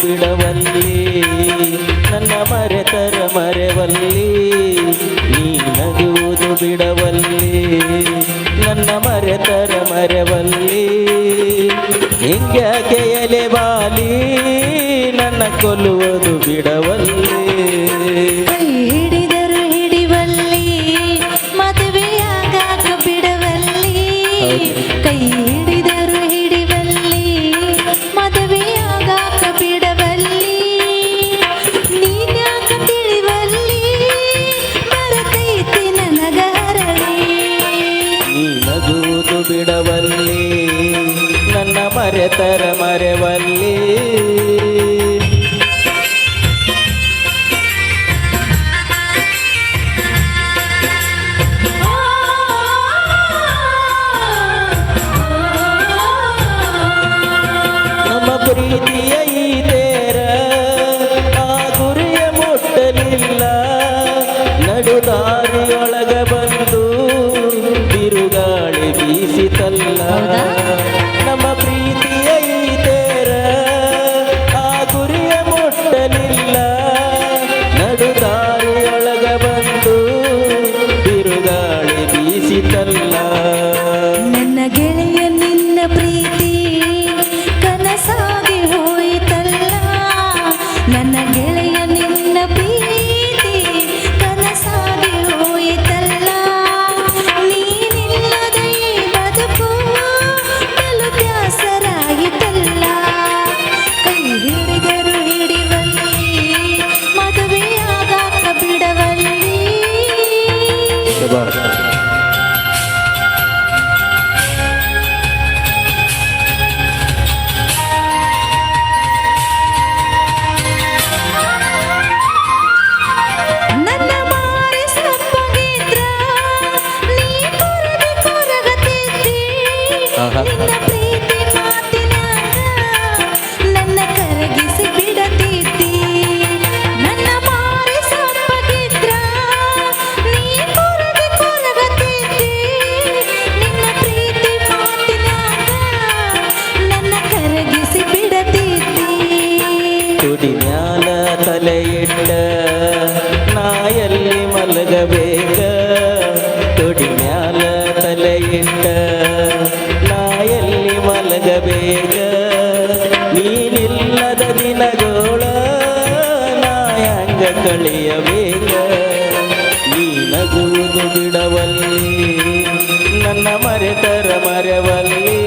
ಬಿಡವಲ್ಲಿ ನನ್ನ ಮರೆತರ ಮರೆವಲ್ಲಿ ನೀ ನಗುವುದು ಬಿಡವಲ್ಲಿ ನನ್ನ ಮರೆತರ ಮರೆವಲ್ಲಿ ಹಿಂಗ್ಯಾಕೆ ಎಲೆ ಬಾಲಿ ನನ್ನ ಕೊಲ್ಲುವುದು ಬಿಡವಲ್ಲಿ ಕೈ ಹಿಡಿದರು ಹಿಡಿವಲ್ಲಿ ಮದುವೆಯಾಗಾಕ ಬಿಡವಲ್ಲಿ ಕೈ ಹಿಡಿದರು ಹಿಡಿವಲ್ಲಿ ಮದುವೆಯಾಗಾಕ ಬಿಡವಲ್ಲಿ ನೀನ್ಯಾಕ ತಿಳಿವಲ್ಲಿ ಬರತೈತಿ ನನಗ ಹರಳಿ ನೀ ನಗುವುದು ಬಿಡವಲ್ಲಿ ನನ್ನ ಮರೆತರ ಮರೆವಲ್ಲಿ ನಮ್ಮ ಪ್ರೀತಿಯ ಈ ತೇರ ಆ ಗುರಿಯ ಮುಟ್ಟಲಿಲ್ಲ ನಡುದಾರಿಯೊಳಗ ಬಂದು ಬಿರುಗಾಳಿ ಬೀಸಿತಲ್ಲ ನಮ್ಮ ಪ್ರೀತಿಯ ಈ ತೇರ ಆ ಗುರಿಯ ಮುಟ್ಟಲಿಲ್ಲ ನಡುದಾರಿಯೊಳಗ ಬಂದು ಬಿರುಗಾಳಿ ಬೀಸಿತಲ್ಲ ನನ್ನ ಗೆಳೆಯ ನಿನ್ನ ಪ್ರೀತಿ ಕನಸಾಗಿ ಹೋಯಿತಲ್ಲ ನನ್ನ ಗೆಳೆಯ ನಿನ್ನ ಪ್ರೀತಿ ಕನಸಾಗಿ ಹೋಯಿತಲ್ಲ ನೀನಿಲ್ಲದ ಈ ಬದುಕು ಬಲು ಬ್ಯಾಸರಾಯಿತಲ್ಲ ಕೈ ಹಿಡಿದರು ಹಿಡಿವಲ್ಲಿ ಮದುವೆಯಾಗಾಕ ಬಿಡವಲ್ಲಿ ನನ್ನ ಮಾರಿ ಸಪ್ಪಗಿದ್ರ ನೀ ಕೊರಗಿ ಕೊರಗತಿದ್ದಿ ನಿನ್ನ ಪ್ರೀತಿ ಮಾತಿನಾಗ ನನ್ನ ಕರಗಿಸಿ ಬಿಡತಿದ್ದಿ ನನ್ನ ಮಾರಿ ಸಪ್ಪಗಿದ್ರ ನೀ ಕೊರಗಿ ಕೊರಗತಿದ್ದಿ ನಿನ್ನ ಪ್ರೀತಿ ಮಾತಿನಾಗ ನನ್ನ ಕರಗಿಸಿ ಬಿಡತಿದ್ದಿ ತುಡಿ ಮ್ಯಾಲ ತಲೆ ಇಟ್ಟ ನಾಯಲ್ಲಿ ಮಲಗಬೇಕ ತುಡಿ ಮ್ಯಾಲ ತಲೆ ಇಟ್ಟ ನಾಯಲ್ಲಿ ಮಲಗಬೇಕ ನೀನಿಲ್ಲದ ದಿನಗೋಳ ನಾಯಂಗ ಕಳೆಯಬೇಕ ನೀ ನಗುವುದು ಬಿಡವಲ್ಲಿ ನನ್ನ ಮರೆತರ ಮರೆವಲ್ಲಿ